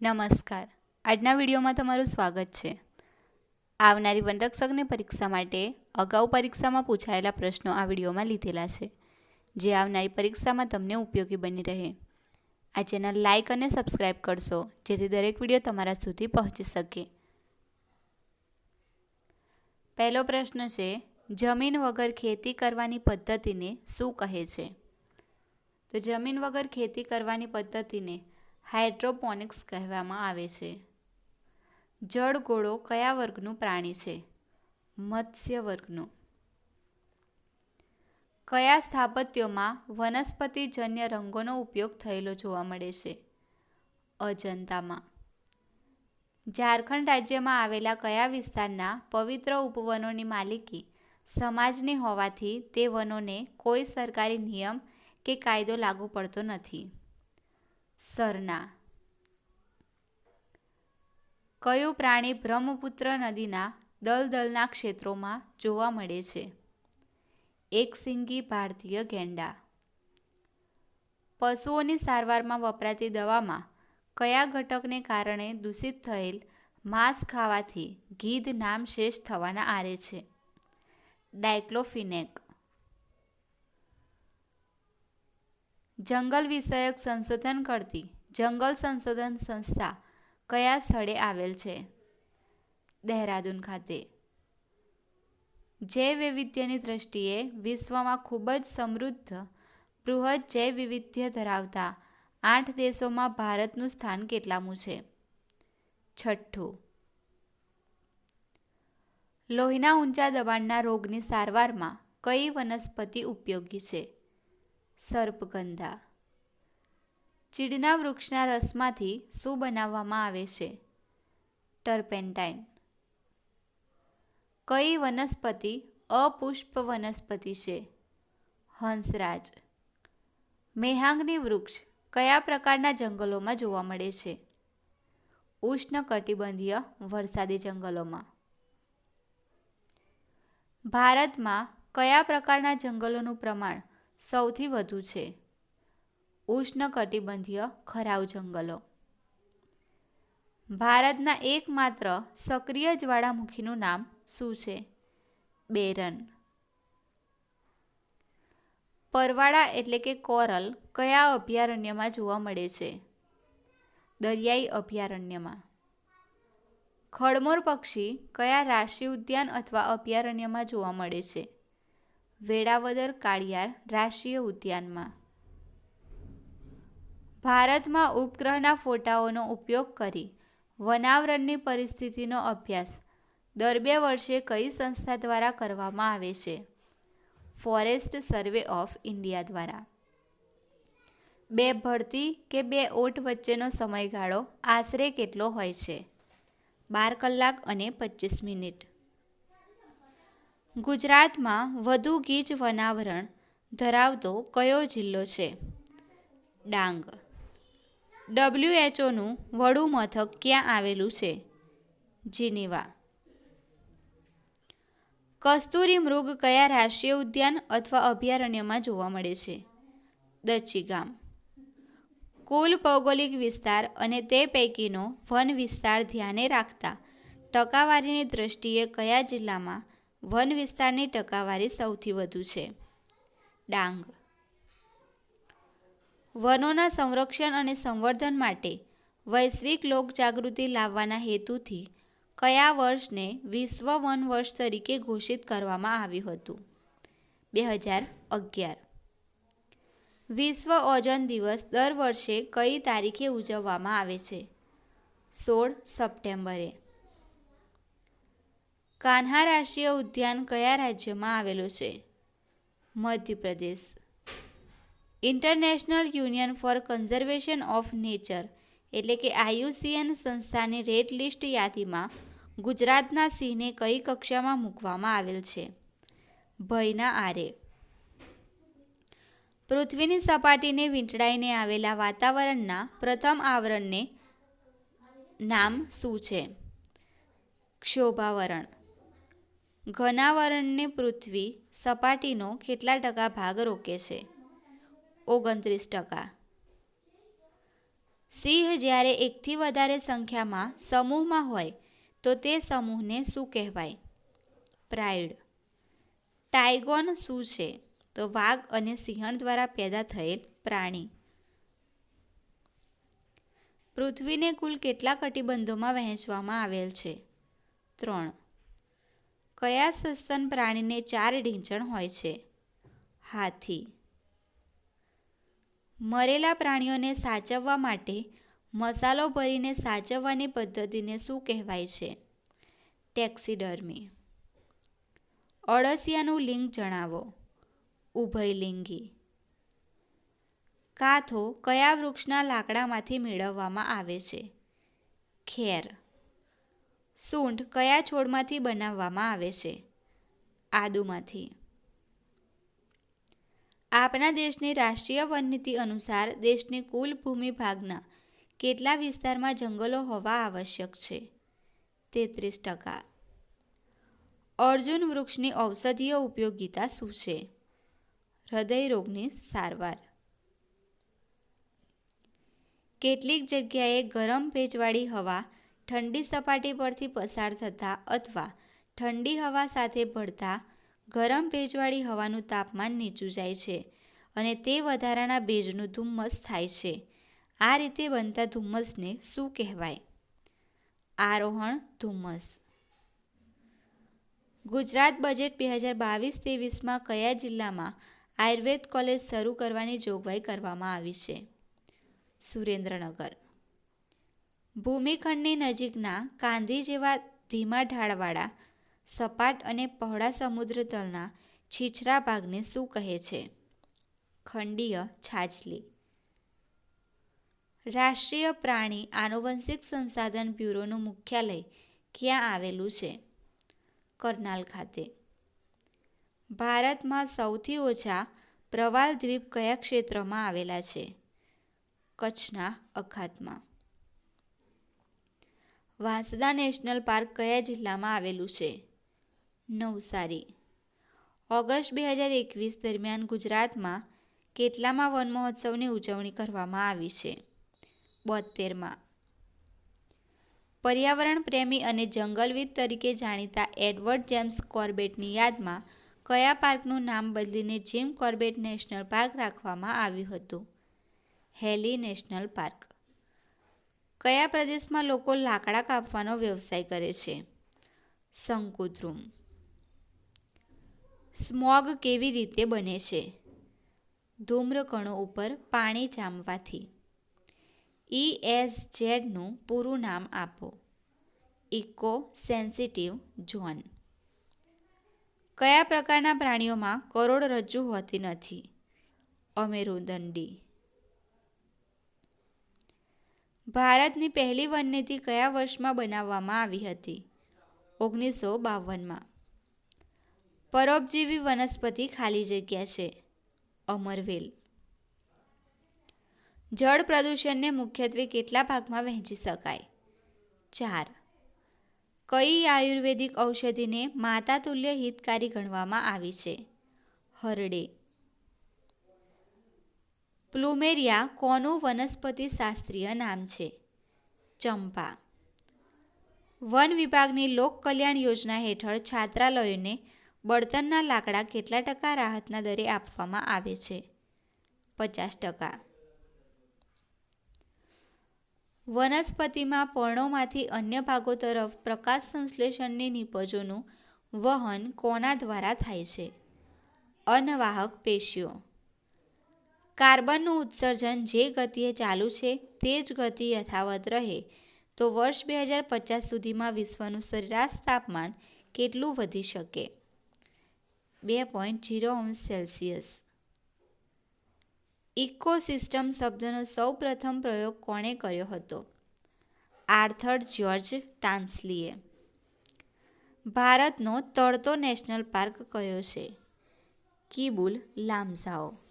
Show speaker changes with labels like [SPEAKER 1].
[SPEAKER 1] નમસ્કાર. આજના વિડીયોમાં તમારું સ્વાગત છે. આવનારી વનરક્ષકની પરીક્ષા માટે અગાઉ પરીક્ષામાં પૂછાયેલા પ્રશ્નો આ વિડીયોમાં લીધેલા છે, જે આવનારી પરીક્ષામાં તમને ઉપયોગી બની રહે. આ ચેનલ લાઇક અને સબસ્ક્રાઇબ કરશો, જેથી દરેક વિડીયો તમારા સુધી પહોંચી શકે. પહેલો પ્રશ્ન છે, જમીન વગર ખેતી કરવાની પદ્ધતિને શું કહે છે? તો જમીન વગર ખેતી કરવાની પદ્ધતિને હાઇડ્રોપોનિક્સ કહેવામાં આવે છે. જળગોળો કયા વર્ગનું પ્રાણી છે? મત્સ્ય વર્ગનું. કયા સ્થાપત્યોમાં વનસ્પતિજન્ય રંગોનો ઉપયોગ થયેલો જોવા મળે છે? અજંતામાં. ઝારખંડ રાજ્યમાં આવેલા કયા વિસ્તારના પવિત્ર ઉપવનોની માલિકી સમાજની હોવાથી તે વનોને કોઈ સરકારી નિયમ કે કાયદો લાગુ પડતો નથી? સરના. કયું પ્રાણી બ્રહ્મપુત્ર નદીના દલદલના ક્ષેત્રોમાં જોવા મળે છે? એકશીંગી ભારતીય ગેંડા. પશુઓની સારવારમાં વપરાતી દવામાં કયા ઘટકને કારણે દૂષિત થયેલ માંસ ખાવાથી ગીધ નામશેષ થવાના આરે છે? ડાયક્લોફિનેક. જંગલ વિષયક સંશોધન કરતી જંગલ સંશોધન સંસ્થા કયા સ્થળે આવેલ છે? દહેરાદૂન ખાતે. જૈવ વૈવિધ્યની દ્રષ્ટિએ વિશ્વમાં ખૂબ જ સમૃદ્ધ બૃહદ જૈવ વૈવિધ્ય ધરાવતા 8 દેશોમાં ભારતનું સ્થાન કેટલામું છે? 6. લોહીના ઊંચા દબાણના રોગની સારવારમાં કઈ વનસ્પતિ ઉપયોગી છે? સર્પગંધા. ચીડના વૃક્ષના રસમાંથી શું બનાવવામાં આવે છે? ટર્પેન્ટાઇન. કઈ વનસ્પતિ અપુષ્પ વનસ્પતિ છે? હંસરાજ. મેહાંગની વૃક્ષ કયા પ્રકારના જંગલોમાં જોવા મળે છે? ઉષ્ણકટિબંધીય વરસાદી જંગલોમાં. ભારતમાં કયા પ્રકારના જંગલોનું પ્રમાણ સૌથી વધુ છે? ઉષ્ણકટિબંધીય ખરાઉ જંગલો. ભારતના એકમાત્ર સક્રિય જ્વાળામુખીનું નામ શું છે? બેરન. પરવાળા એટલે કે કોરલ કયા અભયારણ્યમાં જોવા મળે છે? દરિયાઈ અભયારણ્યમાં. ખડમોર પક્ષી કયા રાષ્ટ્રીય ઉદ્યાન અથવા અભયારણ્યમાં જોવા મળે છે? વેળાવદર કાળિયાર રાષ્ટ્રીય ઉદ્યાનમાં. ભારતમાં ઉપગ્રહના ફોટાઓનો ઉપયોગ કરી વનાવરણની પરિસ્થિતિનો અભ્યાસ દર 2 વર્ષે કઈ સંસ્થા દ્વારા કરવામાં આવે છે? ફોરેસ્ટ સર્વે ઓફ ઇન્ડિયા દ્વારા. 2 ભરતી કે 2 ઓટ વચ્ચેનો સમયગાળો આશરે કેટલો હોય છે? 12 કલાક અને 25 મિનિટ. ગુજરાતમાં વધુ ગીચ વનાવરણ ધરાવતો કયો જિલ્લો છે? ડાંગ. WHOનું વડું મથક ક્યાં આવેલું છે? જીનીવા. કસ્તુરી મૃગ કયા રાષ્ટ્રીય ઉદ્યાન અથવા અભયારણ્યમાં જોવા મળે છે? દચ્ચીગામ. કુલ ભૌગોલિક વિસ્તાર અને તે પૈકીનો વન વિસ્તાર ધ્યાને રાખતા ટકાવારીની દ્રષ્ટિએ કયા જિલ્લામાં વન વિસ્તારની ટકાવારી સૌથી વધુ છે? ડાંગ. વનોના સંરક્ષણ અને સંવર્ધન માટે વૈશ્વિક લોકજાગૃતિ લાવવાના હેતુથી કયા વર્ષને વિશ્વ વન વર્ષ તરીકે ઘોષિત કરવામાં આવ્યું હતું? 2011. વિશ્વ ઓઝોન દિવસ દર વર્ષે કઈ તારીખે ઉજવવામાં આવે છે? 16 સપ્ટેમ્બરે. કાન્હા રાષ્ટ્રીય ઉદ્યાન કયા રાજ્યમાં આવેલું છે? Madhya Pradesh. International union for conservation of nature એટલે કે IUCN સંસ્થાની રેડ લિસ્ટ યાદીમાં ગુજરાતના સિંહને કઈ કક્ષામાં મૂકવામાં આવેલ છે? ભયના આરે. પૃથ્વીની સપાટીને વીંટળાઈને આવેલા વાતાવરણના પ્રથમ આવરણને નામ શું છે? ક્ષોભાવરણ. ઘનાવરણને પૃથ્વી સપાટીનો કેટલા ટકા ભાગ રોકે છે? 29%. સિંહ જ્યારે એકથી વધારે સંખ્યામાં સમૂહમાં હોય તો તે સમૂહને શું કહેવાય? પ્રાઇડ. ટાઇગોન શું છે? તો વાઘ અને સિંહણ દ્વારા પેદા થયેલ પ્રાણી. પૃથ્વીને કુલ કેટલા કટિબંધોમાં વહેંચવામાં આવેલ છે? 3. કયા સસ્તન પ્રાણીને 4 ઢીંચણ હોય છે? હાથી. મરેલા પ્રાણીઓને સાચવવા માટે મસાલો ભરીને સાચવવાની પદ્ધતિને શું કહેવાય છે? ટેક્સીડર્મી. અળસિયાનું લિંગ જણાવો. ઉભયલિંગી. કાથો કયા વૃક્ષના લાકડામાંથી મેળવવામાં આવે છે? ખેર. સૂંઠ કયા છોડમાંથી બનાવવામાં આવે છે? આદુમાંથી. આપણા દેશની રાષ્ટ્રીય વનનીતિ અનુસાર દેશની કુલ ભૂમિભાગના કેટલા વિસ્તારમાં જંગલો હોવા આવશ્યક છે? 33%. અર્જુન વૃક્ષની ઔષધીય ઉપયોગિતા શું છે? હૃદય રોગની સારવાર. કેટલીક જગ્યાએ ગરમ ભેજવાળી હવા ઠંડી સપાટી પરથી પસાર થતાં અથવા ઠંડી હવા સાથે ભળતા ગરમ ભેજવાળી હવાનું તાપમાન નીચું જાય છે અને તે વધારાના ભેજનું ધુમ્મસ થાય છે. આ રીતે બનતા ધુમ્મસને શું કહેવાય? આરોહણ ધુમ્મસ. ગુજરાત બજેટ 2022-23માં કયા જિલ્લામાં આયુર્વેદ કોલેજ શરૂ કરવાની જોગવાઈ કરવામાં આવી છે? સુરેન્દ્રનગર. ભૂમિખંડની નજીકના કાંધી જેવા ધીમા ઢાળવાળા સપાટ અને પહોળા સમુદ્ર તલના છીછરા ભાગને શું કહે છે? ખંડીય છાજલી. રાષ્ટ્રીય પ્રાણી આનુવંશિક સંસાધન બ્યુરોનું મુખ્યાલય ક્યાં આવેલું છે? કરનાલ ખાતે. ભારતમાં સૌથી ઓછા પ્રવાલ દ્વીપ કયા ક્ષેત્રમાં આવેલા છે? કચ્છના અખાતમાં. વાંસદા નેશનલ પાર્ક કયા જિલ્લામાં આવેલું છે? નવસારી. ઓગસ્ટ 2021 દરમિયાન ગુજરાતમાં કેટલામાં વન મહોત્સવની ઉજવણી કરવામાં આવી છે? 72માં. પર્યાવરણ પ્રેમી અને જંગલવિદ તરીકે જાણીતા એડવર્ડ જેમ્સ કોર્બેટની યાદમાં કયા પાર્કનું નામ બદલીને જીમ કોર્બેટ નેશનલ પાર્ક રાખવામાં આવ્યું હતું? હેલી નેશનલ પાર્ક. કયા પ્રદેશમાં લોકો લાકડા કાપવાનો વ્યવસાય કરે છે? શંકુદ્રુમ. સ્મોગ કેવી રીતે બને છે? ધૂમ્રકણો ઉપર પાણી જામવાથી. ESZનું પૂરું નામ આપો. Eco sensitive zone. કયા પ્રકારના પ્રાણીઓમાં કરોડરજ્જુ હોતી નથી? અમેરુદંડી. ભારતની પહેલી વનનીતિ કયા વર્ષમાં બનાવવામાં આવી હતી? 1952માં. પરોપજીવી વનસ્પતિ ખાલી જગ્યા છે. અમરવેલ. જળ પ્રદૂષણને મુખ્યત્વે કેટલા ભાગમાં વહેંચી શકાય? 4. કઈ આયુર્વેદિક ઔષધિને માતા તુલ્ય હિતકારી ગણવામાં આવી છે? હરડે. પ્લુમેરિયા કોનું વનસ્પતિ શાસ્ત્રીય નામ છે? ચંપા. વન વિભાગની લોક કલ્યાણ યોજના હેઠળ છાત્રાલયોને બળતણના લાકડા કેટલા ટકા રાહતના દરે આપવામાં આવે છે? 50%. વનસ્પતિમાં પર્ણોમાંથી અન્ય ભાગો તરફ પ્રકાશ સંશ્લેષણની નીપજોનું વહન કોના દ્વારા થાય છે? અનવાહક પેશીઓ. કાર્બનનું ઉત્સર્જન જે ગતિએ ચાલુ છે તે જ ગતિ યથાવત રહે તો વર્ષ 2050 સુધીમાં વિશ્વનું સરેરાશ તાપમાન કેટલું વધી શકે? 2.0°C. ઇકોસિસ્ટમ શબ્દનો સૌ પ્રથમ પ્રયોગ કોણે કર્યો હતો? આર્થર જ્યોર્જ ટાન્સલીએ. ભારતનો તળતો નેશનલ પાર્ક કયો છે? કિબુલ લામજાઓ.